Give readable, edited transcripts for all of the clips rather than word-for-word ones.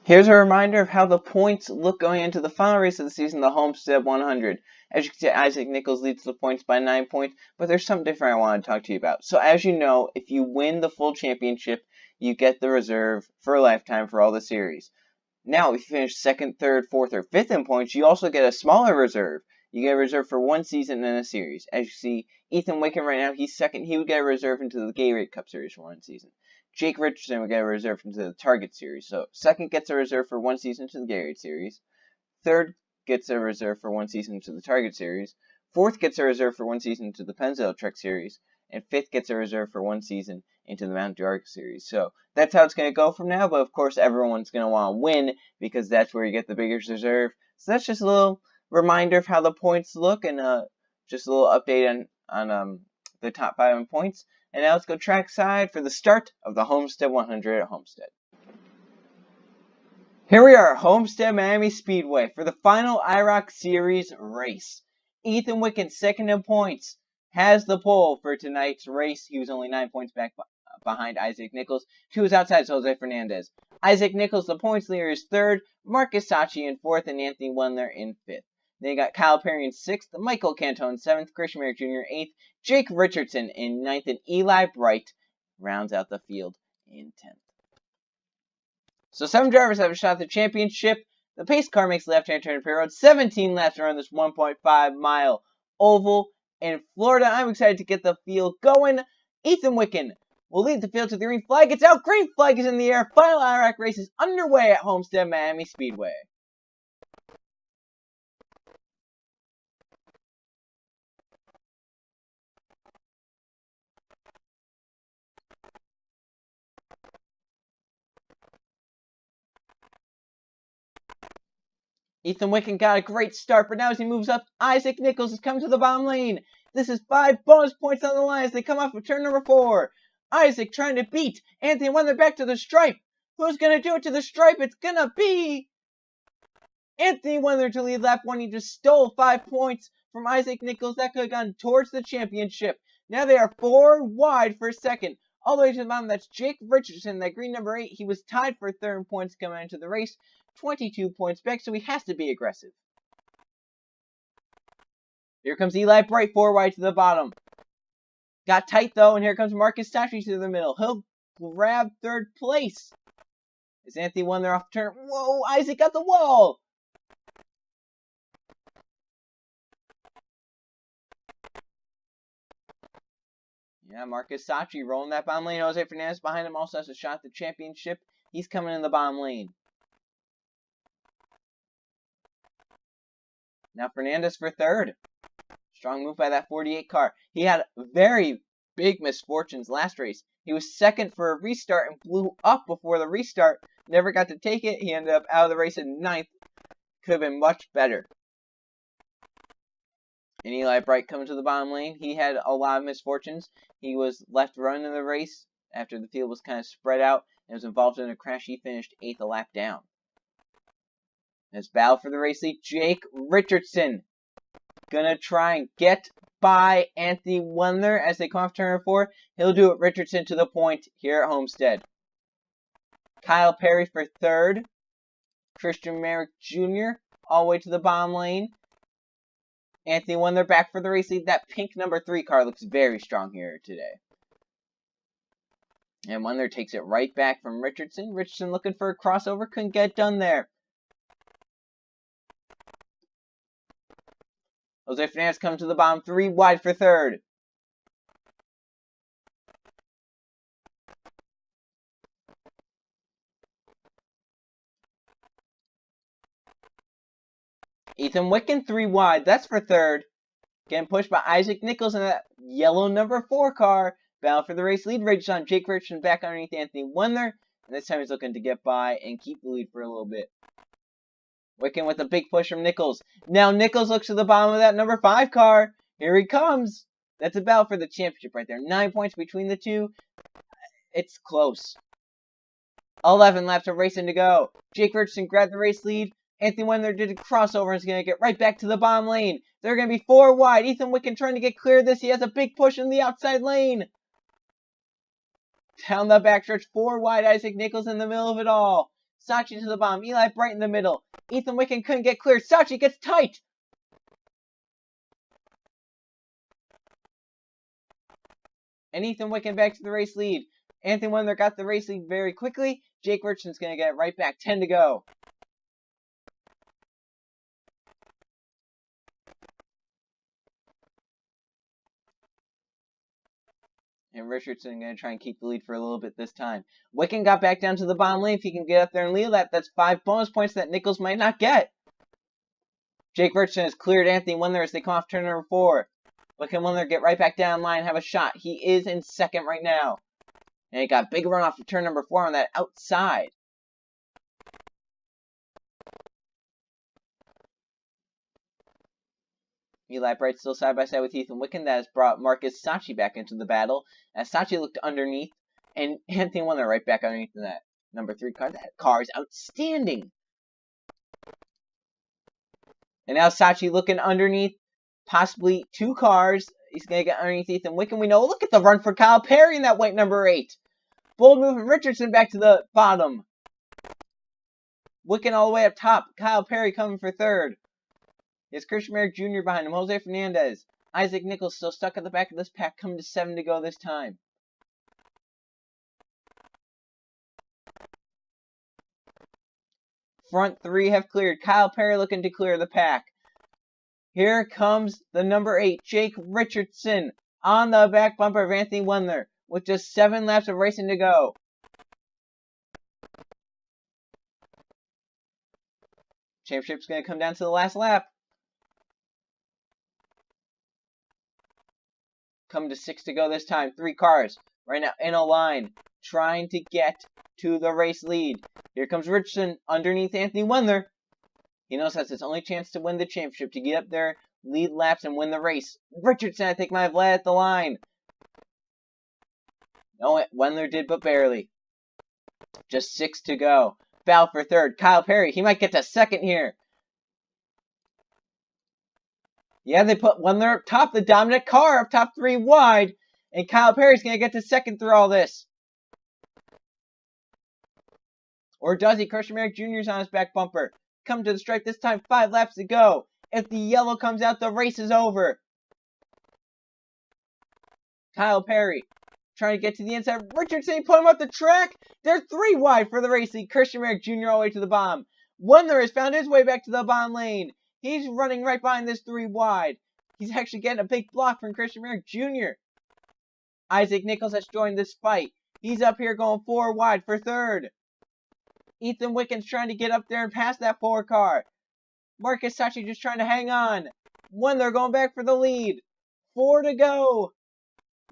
Here's a reminder of how the points look going into the final race of the season, the Homestead 100. As you can see, Isaac Nichols leads the points by 9 points, but there's something different I want to talk to you about. So as you know, if you win the full championship, you get the reserve for a lifetime for all the series. Now, if you finish 2nd, 3rd, 4th, or 5th in points, you also get a smaller reserve. You get a reserve for one season in a series. As you see, Ethan Wicken right now, he's 2nd. He would get a reserve into the Gatorade Cup Series for one season. Jake Richardson would get a reserve into the Target Series. So 2nd gets a reserve for one season to the Gatorade Series. 3rd gets a reserve for one season to the Target Series. 4th gets a reserve for one season to the Pennzoil Trek Series. And 5th gets a reserve for one season into the Mount IROC Series. So that's how it's going to go from now. But of course, everyone's going to want to win because that's where you get the biggest reserve. So that's just a little reminder of how the points look and just a little update on the top 5 in points. And now let's go trackside for the start of the Homestead 100 at Homestead. Here we are at Homestead Miami Speedway for the final IROC Series race. Ethan Wicken, 2nd in points, has the pole for tonight's race. He was only 9 points back behind Isaac Nichols. 2 is outside Jose Fernandez. Isaac Nichols, the points leader, is 3rd. Marcus Sachi in 4th, and Anthony Wendler in 5th. Then you got Kyle Perry in 6th, Michael Cantone 7th, Christian Merrick Jr. 8th, Jake Richardson in 9th, and Eli Bright rounds out the field in 10th. So 7 drivers have a shot at the championship. The pace car makes left-hand turn to pit road. 17 laps around this 1.5-mile oval in Florida. I'm excited to get the field going. Ethan Wicken will lead the field to the green flag. It's out. Green flag is in the air. Final IROC race is underway at Homestead Miami Speedway. Ethan Wicken got a great start, but now as he moves up, Isaac Nichols has come to the bottom lane. This is 5 bonus points on the line as they come off of turn number 4. Isaac trying to beat Anthony Wendler back to the stripe. Who's going to do it to the stripe? It's going to be Anthony Wendler to lead lap 1. He just stole 5 points from Isaac Nichols. That could have gone towards the championship. Now they are 4 wide for 2nd. All the way to the bottom, that's Jake Richardson, that green number 8. He was tied for 3rd points coming into the race. 22 points back, so he has to be aggressive. Here comes Eli Bright, 4 wide to the bottom. Got tight, though, and here comes Marcus Sachi to the middle. He'll grab 3rd place. Is Anthony Wendler off the turn? Whoa, Isaac got the wall! Yeah, Marcus Sachi rolling that bottom lane. Jose Fernandez behind him also has a shot at the championship. He's coming in the bottom lane. Now Fernandez for 3rd. Strong move by that 48 car. He had very big misfortunes last race. He was 2nd for a restart and blew up before the restart. Never got to take it. He ended up out of the race in 9th. Could have been much better. And Eli Bright coming to the bottom lane. He had a lot of misfortunes. He was left running the race after the field was kind of spread out and was involved in a crash. He finished 8th a lap down. His battle for the race lead, Jake Richardson. Gonna try and get by Anthony Wendler as they come off turn 4. He'll do it. Richardson to the point here at Homestead. Kyle Perry for 3rd. Christian Merrick Jr. all the way to the bottom lane. Anthony Wendler back for the race lead. That pink number 3 car looks very strong here today. And Wendler takes it right back from Richardson. Richardson looking for a crossover. Couldn't get done there. Jose Fernandez comes to the bottom, 3 wide for 3rd. Ethan Wicken, 3 wide. That's for 3rd. Getting pushed by Isaac Nichols in that yellow number 4 car. Battle for the race lead. Rage on Jake Richardson back underneath Anthony Wendler. And this time he's looking to get by and keep the lead for a little bit. Wicken with a big push from Nichols. Now Nichols looks to the bottom of that number 5 car. Here he comes. That's a battle for the championship right there. 9 points between the two. It's close. 11 laps of racing to go. Jake Richardson grabbed the race lead. Anthony Wendler did a crossover and is going to get right back to the bottom lane. They're going to be 4 wide. Ethan Wicken trying to get clear of this. He has a big push in the outside lane. Down the backstretch, 4 wide. Isaac Nichols in the middle of it all. Sachi to the bottom. Eli right in the middle. Ethan Wicken couldn't get clear. Sachi gets tight. And Ethan Wicken back to the race lead. Anthony Wendler got the race lead very quickly. Jake Richardson's going to get it right back. 10 to go. And Richardson going to try and keep the lead for a little bit this time. Wicken got back down to the bottom lane. If he can get up there and lead that, that's 5 bonus points that Nichols might not get. Jake Richardson has cleared Anthony Wendler as they come off turn number 4. Wicken Wendler get right back down line, have a shot. He is in second right now. And he got a big run off of turn number 4 on that outside. Eli Bright still side by side with Ethan Wicken. That has brought Marcus Sachi back into the battle. As Sachi looked underneath, and Anthony Wendler right back underneath in that number 3 car. That car is outstanding. And now Sachi looking underneath, possibly 2 cars. He's going to get underneath Ethan Wicken. We know, look at the run for Kyle Perry in that white number 8. Bold move from Richardson back to the bottom. Wicken all the way up top. Kyle Perry coming for 3rd. There's Christian Merrick Jr. behind him. Jose Fernandez. Isaac Nichols still stuck at the back of this pack. Coming to 7 to go this time. Front 3 have cleared. Kyle Perry looking to clear the pack. Here comes the number 8, Jake Richardson, on the back bumper of Anthony Wendler, with just 7 laps of racing to go. Championship's going to come down to the last lap. Come to 6 to go this time. 3 cars right now in a line, trying to get to the race lead. Here comes Richardson underneath Anthony Wendler. He knows that's his only chance to win the championship, to get up there, lead laps, and win the race. Richardson, I think, might have led at the line. No, Wendler did, but barely. Just 6 to go. Battle for 3rd. Kyle Perry, he might get to 2nd here. Yeah, they put Wendler up top, the dominant car up top 3 wide. And Kyle Perry's going to get to 2nd through all this. Or does he? Christian Merrick Jr. is on his back bumper. Come to the stripe this time, 5 laps to go. If the yellow comes out, the race is over. Kyle Perry trying to get to the inside. Richardson put him up the track. They're 3 wide for the race lead. Christian Merrick Jr. all the way to the bottom. Wendler has found his way back to the bottom lane. He's running right behind this 3 wide. He's actually getting a big block from Christian Merrick Jr. Isaac Nichols has joined this fight. He's up here going 4 wide for 3rd. Ethan Wicken's trying to get up there and pass that 4 car. Marcus Sachi just trying to hang on. Wendler going back for the lead. 4 to go.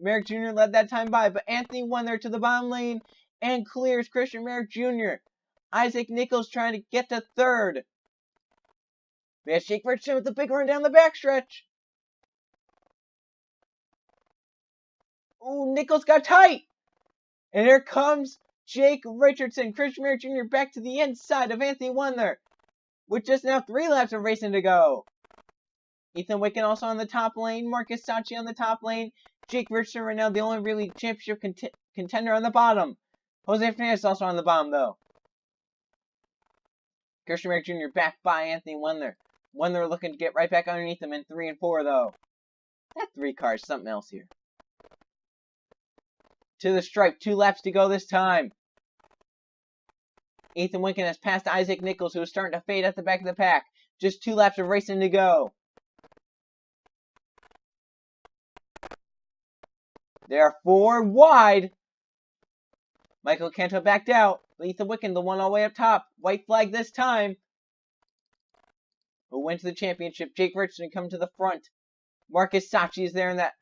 Merrick Jr. led that time by, but Anthony Wendler to the bottom lane and clears Christian Merrick Jr. Isaac Nichols trying to get to 3rd. We have Jake Richardson with the big run down the backstretch. Ooh, Nichols got tight. And here comes Jake Richardson. Christian Merrick Jr. back to the inside of Anthony Wendler, with just now 3 laps of racing to go. Ethan Wicken also on the top lane. Marcus Sachi on the top lane. Jake Richardson right now the only really championship contender on the bottom. Jose Fernandez also on the bottom though. Christian Merrick Jr. back by Anthony Wendler. Wendler looking to get right back underneath him in 3 and 4 though. That 3 car is something else here. To the stripe, 2 laps to go this time. Ethan Wicken has passed Isaac Nichols, who is starting to fade at the back of the pack. Just 2 laps of racing to go. They are 4 wide. Michael Canto backed out. Ethan Wicken, the one all the way up top. White flag this time. Who went to the championship? Jake Richardson come to the front. Marcus Sachi is there in that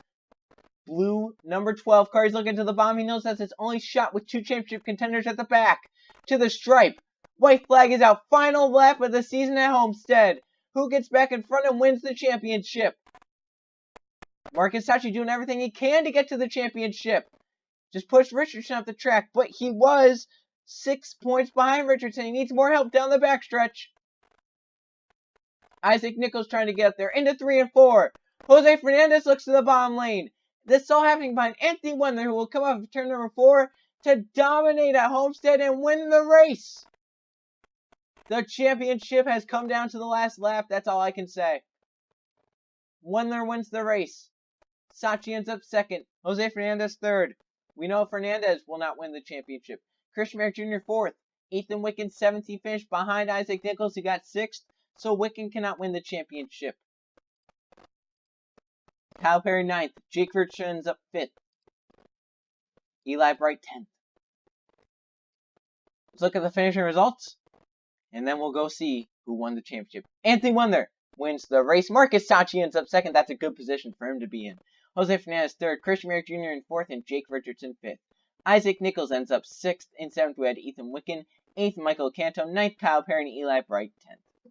blue number 12 car. He's looking to the bottom. He knows that's his only shot with 2 championship contenders at the back. To the stripe. White flag is out. Final lap of the season at Homestead. Who gets back in front and wins the championship? Marcus Sachi doing everything he can to get to the championship. Just pushed Richardson off the track, but he was 6 points behind Richardson. He needs more help down the backstretch. Isaac Nichols trying to get up there into 3 and 4. Jose Fernandez looks to the bottom lane. This is all happening behind Anthony Wendler, who will come off of turn number 4 to dominate at Homestead and win the race. The championship has come down to the last lap. That's all I can say. Wendler wins the race. Sachi ends up second. Jose Fernandez third. We know Fernandez will not win the championship. Christian Merrick Jr. fourth. Ethan Wicken 17th finish behind Isaac Nichols, who got sixth. So Wicken cannot win the championship. Kyle Perry 9th. Jake Richardson ends up 5th. Eli Bright 10th. Let's look at the finishing results, and then we'll go see who won the championship. Anthony Wendler wins the race. Marcus Sachi ends up second. That's a good position for him to be in. Jose Fernandez third. Christian Merrick Jr. in fourth, and Jake Richardson fifth. Isaac Nichols ends up sixth. In seventh, we had Ethan Wicken. Eighth, Michael Canto. Ninth, Kyle Perry, and Eli Bright 10th.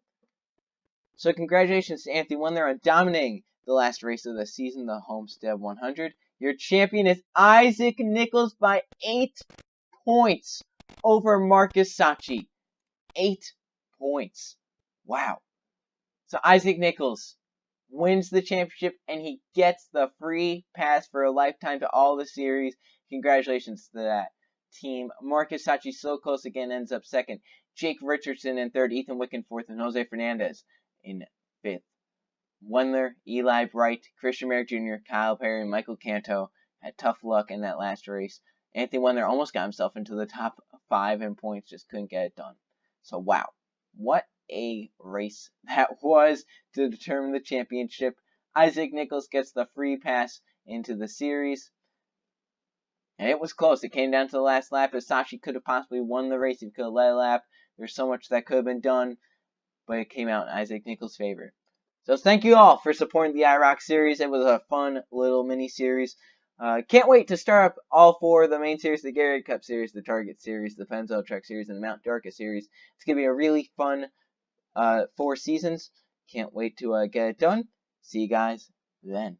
So congratulations to Anthony Wendler on dominating the last race of the season, the Homestead 100. Your champion is Isaac Nichols by 8 points over Marcus Sachi. 8 points. Wow. So Isaac Nichols wins the championship, and he gets the free pass for a lifetime to all the series. Congratulations to that team. Marcus Sachi so close again, ends up second. Jake Richardson in third. Ethan Wicken fourth, and Jose Fernandez in fifth. Wendler, Eli Bright, Christian Merrick Jr., Kyle Perry, and Michael Canto had tough luck in that last race. Anthony Wendler almost got himself into the top 5 in points, just couldn't get it done. So wow, what a race that was to determine the championship. Isaac Nichols gets the free pass into the series. And it was close. It came down to the last lap. Sachi could have possibly won the race if he could have led a lap. There's so much that could have been done, but it came out in Isaac Nichols' favor. So thank you all for supporting the IROC series. It was a fun little mini-series. Can't wait to start up all 4 of the main series, the Gatorade Cup series, the Target series, the Pennzoil Trek series, and the Mount Darka series. It's going to be a really fun 4 seasons. Can't wait to get it done. See you guys then.